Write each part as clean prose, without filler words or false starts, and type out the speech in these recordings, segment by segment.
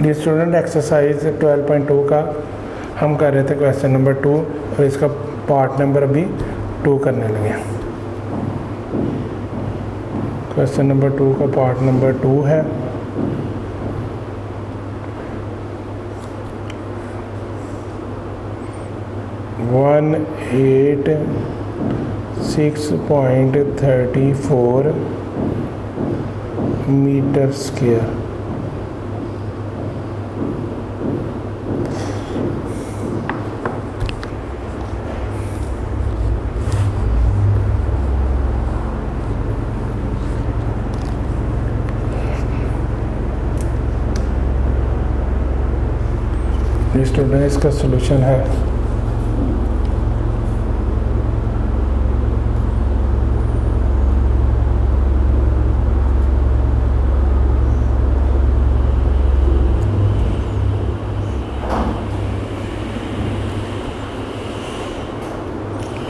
Dear student exercise 12.2 का हम कर रहे थे क्वेश्चन नंबर 2 और इसका पार्ट नंबर अभी 2 करने लगे। क्वेश्चन नंबर 2 का पार्ट नंबर 2 है। One 6.34 metre square. स्टूडेंट इसका सॉल्यूशन है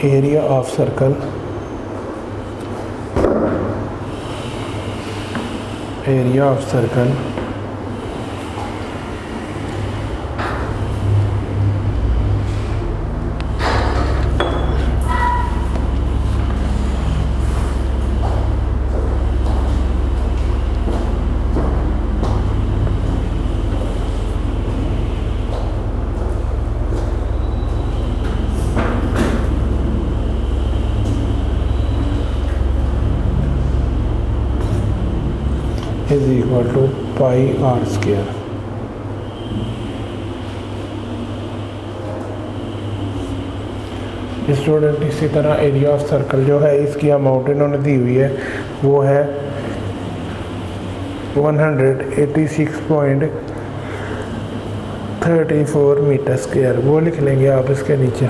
area of circle is equal to pi are square. Student इसी तरह एरिया ऑफ सर्कल जो है इसकी अमाउंट इन्होंने दी हुई है वो है 186.34 मीटर स्क्वायर। वो लिख लेंगे आप इसके नीचे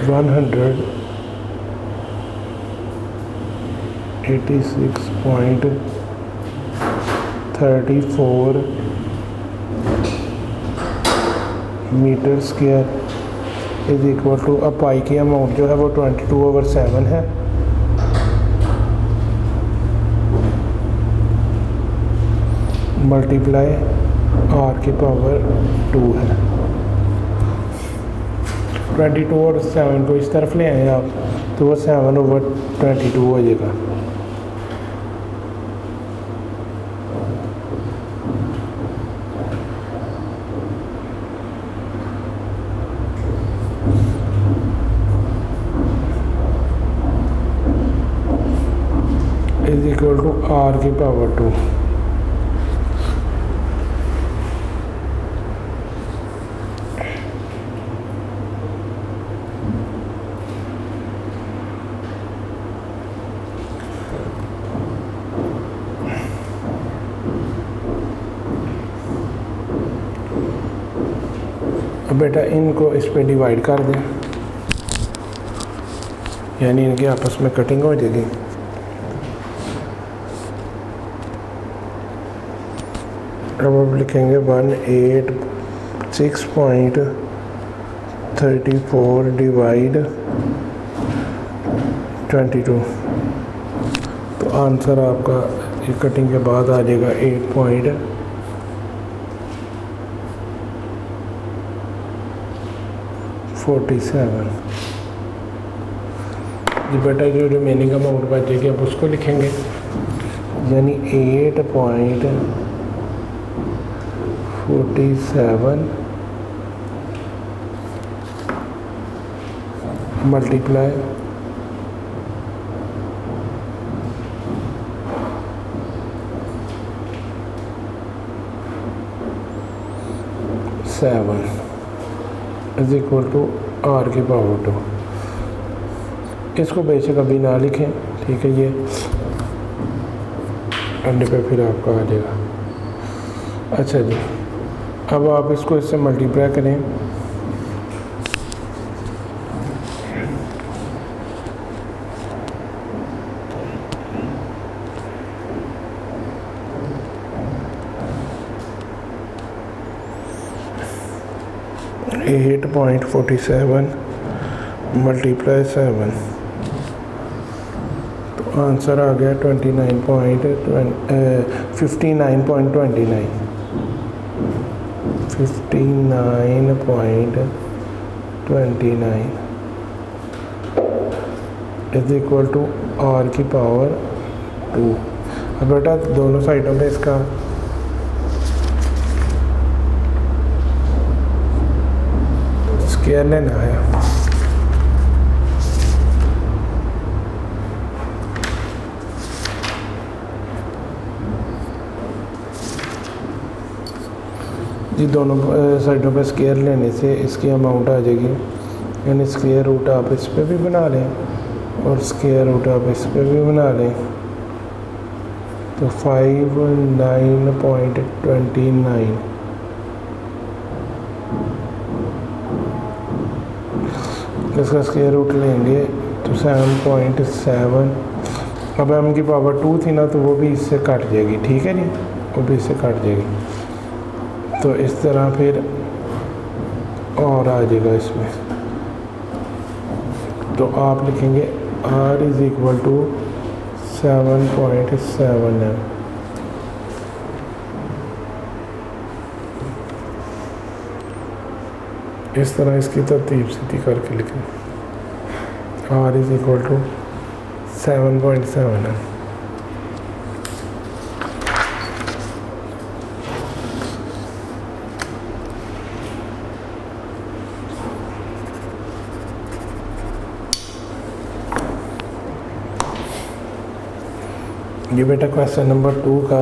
186.34 metre square is equal to अब पाई की अमाउंट जो है वो 22/7 है। मल्टीप्लाई आर की पावर 2 है। 22 और 7 को इस तरफ ले आए आप तो वो 7/22 हो जाएगा। इज इक्वल टू आर की पावर 2। अब बेटा इनको इस पे डिवाइड कर दें यानी इनके आपस में कटिंग हो जाएगी। अब आप लिखेंगे 186.34 डिवाइड 22 तो आंसर आपका ये कटिंग के बाद आ जाएगा 8.47। जी बेटा जो रिमेनिंग अमाउंट बचेगी आप उसको लिखेंगे यानी 8.47 multiply 7 is equal to R की पावर 2। इसको बेशक अभी ना लिखें, ठीक है। ये अंडे पे फिर आपका आ जाएगा। अच्छा जी, अब आप इसको इससे मल्टीप्लाई करें। एट 8.47 मल्टीप्लाई 7 तो आंसर आ गया 59.29। 59.29 इज इक्वल टू आर की पावर 2। अब बेटा दोनों साइडों में इसका स्क्वायर लेना है। जी दोनों साइडों पे स्क्वायर लेने से इसकी अमाउंट आ जाएगी, यानी स्क्वायर रूट आप इस पे भी बना लें और स्क्वायर रूट आप इस पे भी बना लें, तो 59.29 इसका स्क्वायर रूट लेंगे तो 7.7। अब m की पावर 2 थी ना, तो वो भी इससे कट जाएगी, ठीक है जी, वो भी इससे कट जाएगी। तो इस तरह फिर और आ जाएगा इसमें, तो आप लिखेंगे r is equal to 7.7 m। इस तरह इसकी तरतीब सीधी करके लिखें, r is equal to 7.7 m। ये बेटा क्वेश्चन नंबर 2 का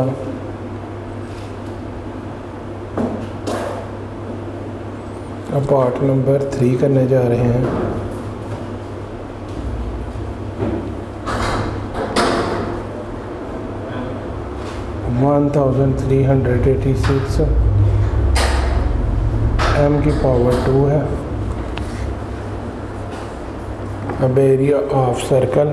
अब पार्ट नंबर 3 करने जा रहे हैं। (1386) m की पावर 2 है। अब area of circle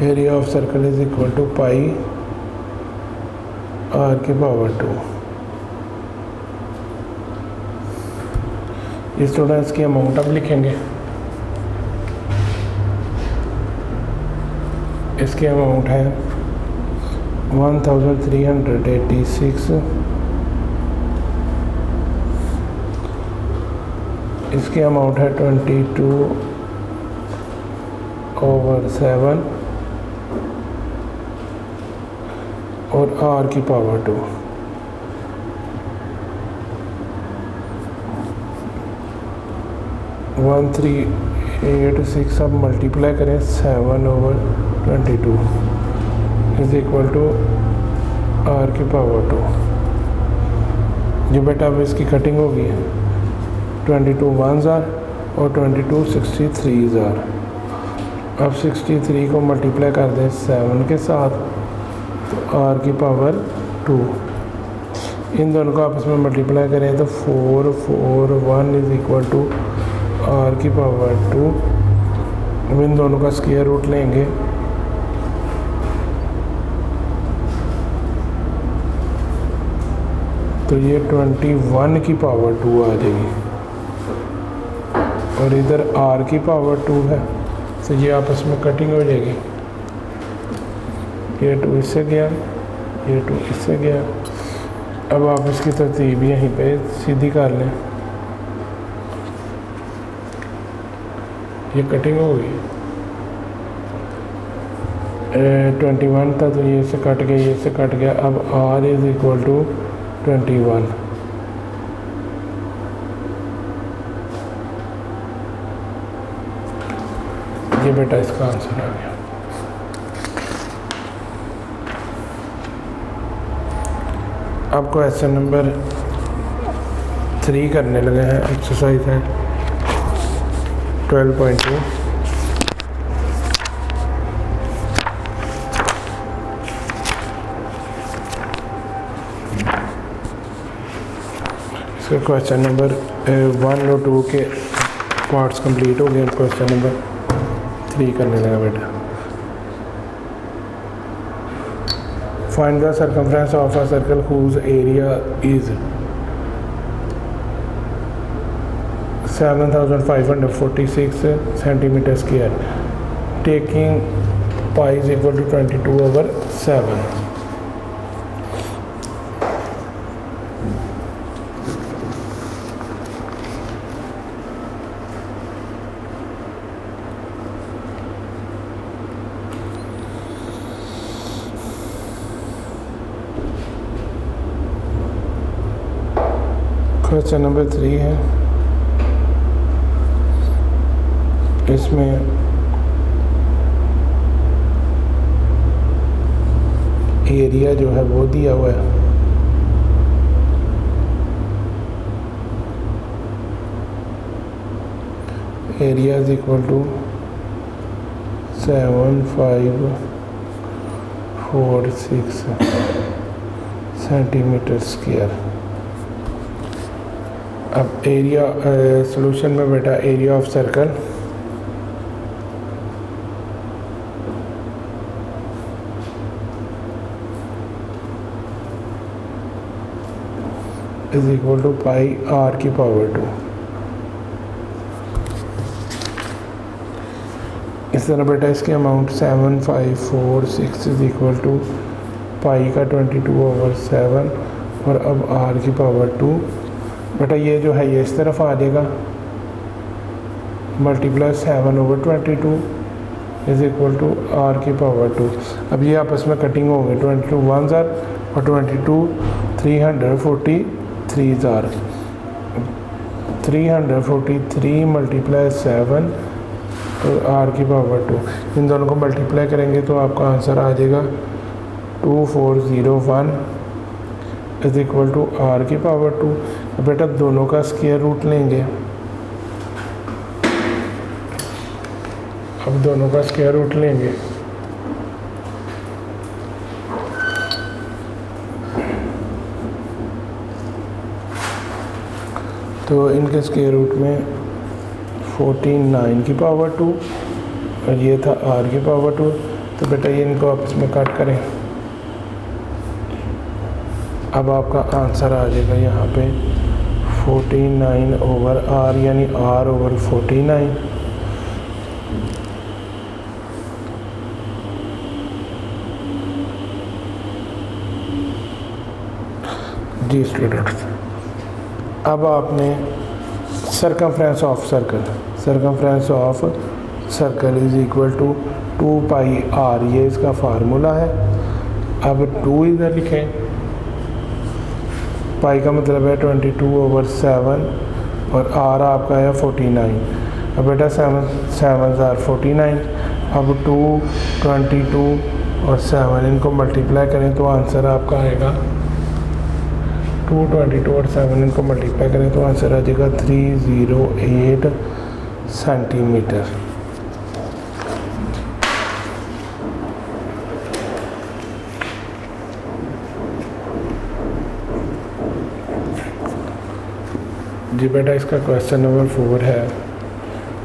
area of circle is equal to pi r की पावर 2। इस स्टूडेंट्स की अमाउंट अब लिखेंगे। इसकी अमाउंट है 1386। इसकी अमाउंट है 22/7 और r की पावर 2। वन 386 अब मल्टीप्लाई करें 7/22 इज इक्वल टू r की पावर 2। जी बेटा अब इसकी कटिंग होगी 22 1s are और 22 63s are। अब 63 को मल्टीप्लाई कर दें 7 के साथ, तो r की पावर 2। इन दोनों को आपस में मल्टीप्लाई करें तो 4 4 1 इज इक्वल टू r की पावर 2। अब इन दोनों का स्क्वायर रूट लेंगे, तो ये 21 की पावर 2 आ जाएगी और इधर r की पावर 2 है, तो ये आपस में कटिंग हो जाएगी। ये 2 इससे गया, ये 2 इससे गया। अब आप इसकी तरतीब यहीं पे सीधी कर लें, ये कटिंग हो गई। 21 था तो ये से कट गया, ये से कट गया। अब r इज इक्वल टू 21। ये बेटा इसका आंसर आ गया। अब क्वेश्चन नंबर 3 करने लगे हैं। एक्सरसाइज है 12.2। इसका क्वेश्चन नंबर 1 और 2 के पार्ट्स कंप्लीट हो गए। क्वेश्चन नंबर 3 करने लगा बेटा। Find the circumference of a circle whose area is 7546 centimeter square. Taking pi is equal to 22/7. Question number 3 है, इसमें एरिया जो है वो दिया हुआ है। Area is equal to 7546 centimetre square. अब एरिया सॉल्यूशन में बेटा area of circle is equal to pi r की पावर 2। इस तरह बेटा इसके amount 7546 is equal to pi का 22/7 और अब r की पावर 2। बेटा ये जो है ये इस तरफ आ जाएगा, multiply 7/22 is equal to r की पावर 2। अब ये आपस में कटिंग होंगे, 22 1 और 22 343 343 मल्टीप्लाई 7 और r की पावर 2। इन दोनों को मल्टीप्लाई करेंगे तो आपका आंसर आ जाएगा 2401 इज इक्वल टू r की पावर 2। बेटा दोनों का स्क्वायर रूट लेंगे। अब दोनों का स्क्वायर रूट लेंगे तो इनके स्क्वायर रूट में 49 की पावर 2 और ये था r की पावर 2। तो बेटा ये इनको आपस में काट करें। अब आपका आंसर आ जाएगा यहाँ पे 49/r यानी r/49। जी स्टूडेंट्स, अब आपने circumference of circle is equal to 2 pi r, ये इसका फार्मूला है। अब 2 इधर लिखें, पाई का मतलब है 22/7 और r आपका है 49। अब बेटा 7 are 49। अब 2 22 और 7 इनको मल्टीप्लाई करें तो आंसर आपका आएगा 2 22 और 7 इनको मल्टीप्लाई करें तो आंसर आ जाएगा 308 सेंटीमीटर। जी बेटा इसका क्वेश्चन नंबर 4 है,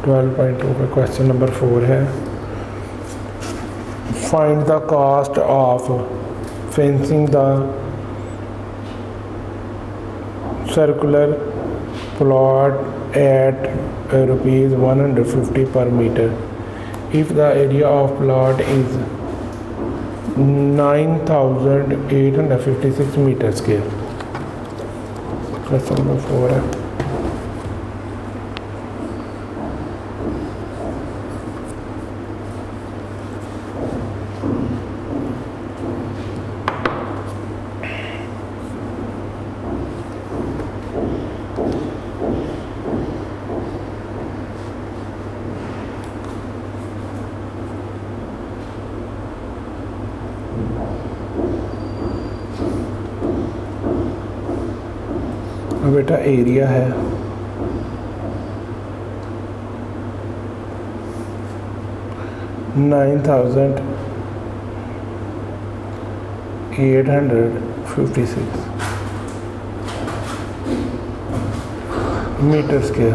12.2 का क्वेश्चन नंबर 4 है। Find the cost of fencing the circular plot at ₹150 per meter if the area of plot is 9856 meter square। Question number 4 है। बेटा एरिया है 9856 मीटर स्क्वायर।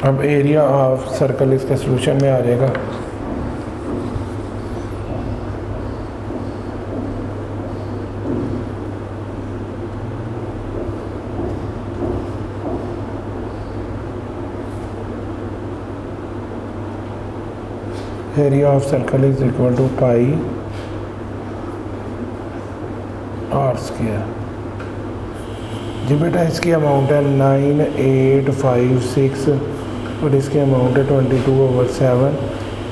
अब एरिया ऑफ सर्कल इसके solution में आ जाएगा। Area of circle is equal to pi are square. जी बेटा इसकी अमाउंट है 9856 और इसकी अमाउंट है 22/7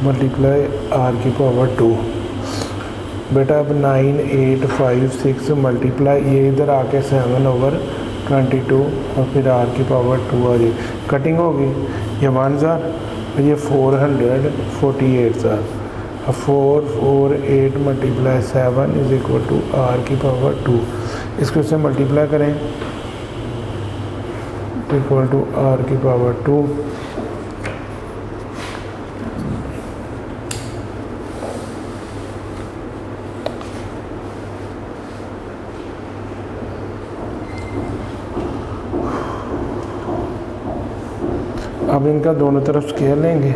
मल्टीप्लाई आर की पावर 2। बेटा अब 9856 मल्टीप्लाई ये इधर आके 7/22 और फिर आर की पावर 2 आ जाएगी। कटिंग होगी, ये 1000 और ये 448,000। 448 multiply 7 is equal to R की पावर 2। इसको इससे मल्टीप्लाई करें इक्वल टू आर की पावर 2। अब इनका दोनों तरफ स्केयर लेंगे।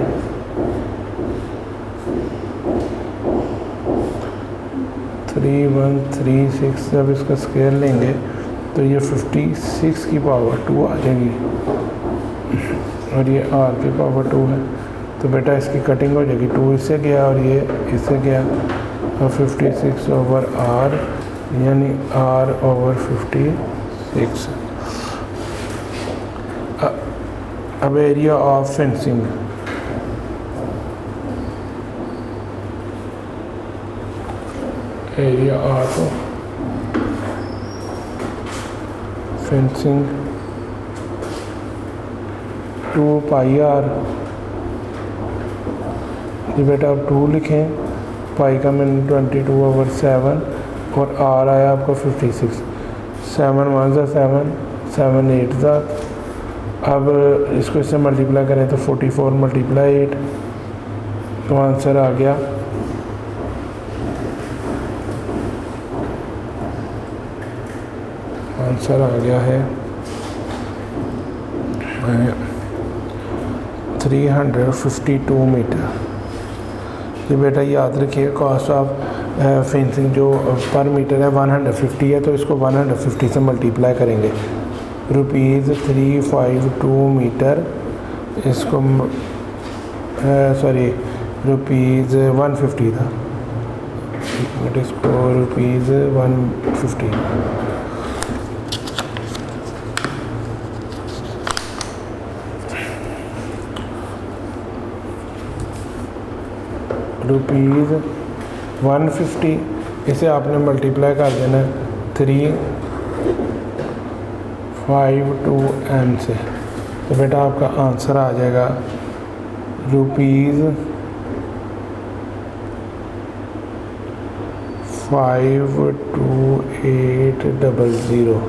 थ्री 1 3 6 जब इसका स्केयर लेंगे तो ये 56 की पावर 2 आ जाएगी और ये आर की पावर 2 है। तो बेटा इसकी कटिंग हो जाएगी, 2 इससे गया और ये इससे गया और 56/r यानी r/56। अब area of fencing, area of fencing 2 pi r. जी बेटा आप 2 लिखें, पाई का मैंने 22/7 और आर आया आपको 56। 7 1 7 7 8 ज़ा। अब इसको इससे मल्टीप्लाई करें तो 44 मल्टीप्लाई 8 तो आंसर आ गया है 352 मीटर। ये बेटा याद रखिए कॉस्ट ऑफ फेंसिंग जो पर मीटर है 150 है, तो इसको 150 से मल्टीप्लाई करेंगे। ₹352 मीटर, इसको सॉरी ₹150 था, इसको ₹150। ₹150 इसे आपने मल्टीप्लाई कर देना 352M से, तो बेटा आपका आंसर आ जाएगा ₹52800।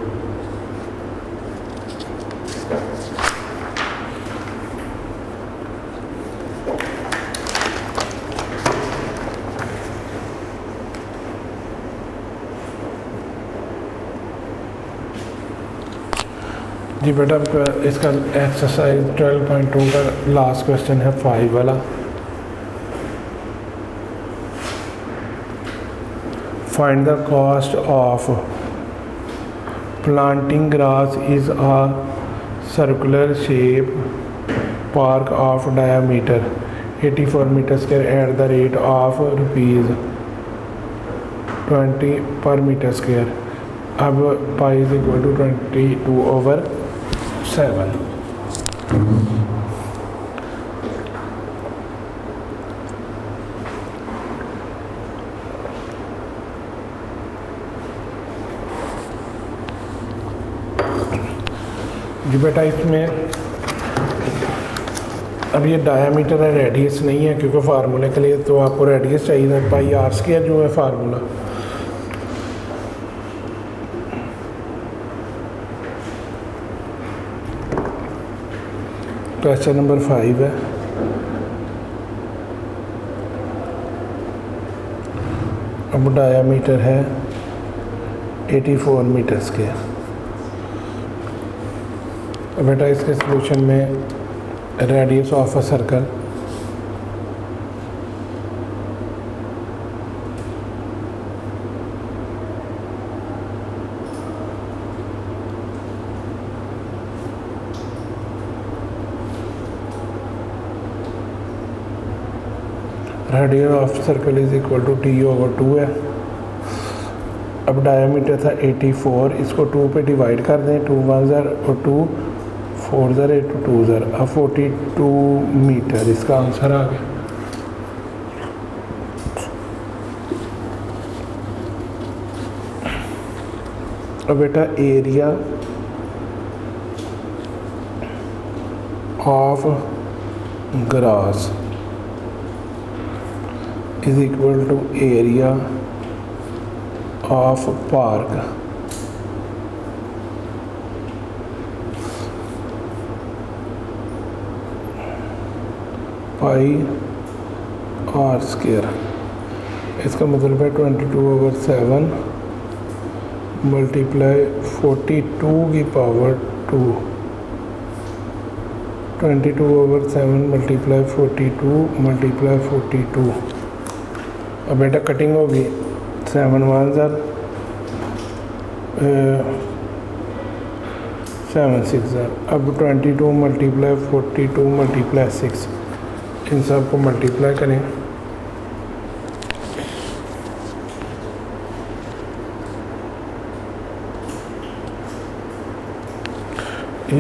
जी बेटा इसका एक्सरसाइज 12.2 का लास्ट क्वेश्चन है 5 वाला। Find the cost of planting grass is a circular shape park of diameter 84 metre square at the rate of ₹20 per metre square. अब पाई इज इक्वल टू 22/7। जी बेटा इसमें अब ये डायामीटर है, रेडियस नहीं है, क्योंकि फार्मूले के लिए तो आपको रेडियस चाहिए था। पाई आर स्क्वायर जो है फार्मूला, क्वेश्चन नंबर 5 है। अब डायामीटर है 84 मीटर स्क्वायर। बेटा इसके सलूशन में radius of a circle. Radius of circle is equal to t/2 है। अब डायमीटर था 84, इसको 2 पे डिवाइड कर दें, 2 1 ज़र और 2 4 ज़र 2 ज़र, अब 42 मीटर इसका आंसर आ गया। अब बेटा area of grass is equal to area of park. Pi r square। इसका मतलब है 22/7 मल्टीप्लाई 42 की पावर 2, 22/7 मल्टीप्लाई 42 मल्टीप्लाई 42। अब बेटा कटिंग होगी 7 1 ज़र 7 6 ज़र। अब 22 मल्टीप्लाई 42 मल्टीप्लाई 6, इन सब को मल्टीप्लाई करें,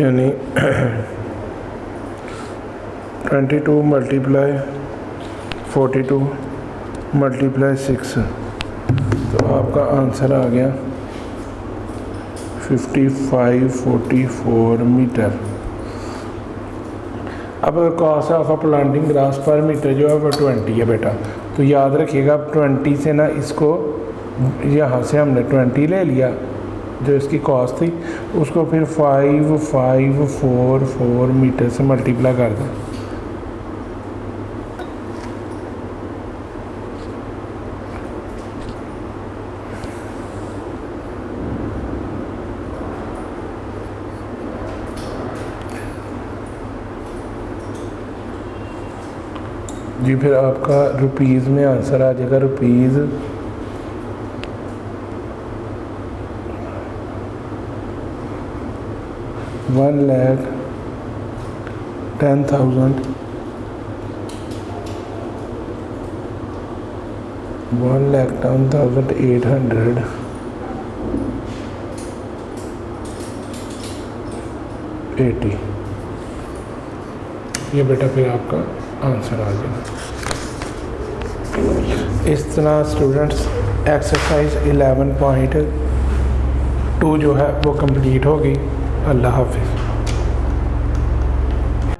यानी 22 मल्टीप्लाई 42 मल्टीप्लाई 6, तो आपका आंसर आ गया 5544 मीटर। अब cost of a planting grass पर मीटर जो है वो 20 है बेटा, तो याद रखिएगा 20 से ना, इसको यहाँ से हमने 20 ले लिया जो इसकी कॉस्ट थी, उसको फिर 5544 मीटर से मल्टीप्लाई कर दें। जी फिर आपका रुपीज़ में आंसर आ जाएगा, रुपीज़ 1,10,000 1,10,880। ये बेटा फिर आपका आंसर आ जाएगा। इस तरह स्टूडेंट्स एक्सरसाइज 11.2 जो है वो कंप्लीट होगी। अल्लाह हाफिज़।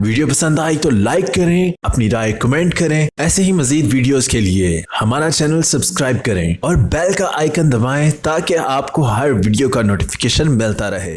वीडियो पसंद आई तो लाइक करें, अपनी राय कमेंट करें। ऐसे ही मजीद वीडियोस के लिए हमारा चैनल सब्सक्राइब करें और बेल का आइकन दबाएं ताकि आपको हर वीडियो का नोटिफिकेशन मिलता रहे।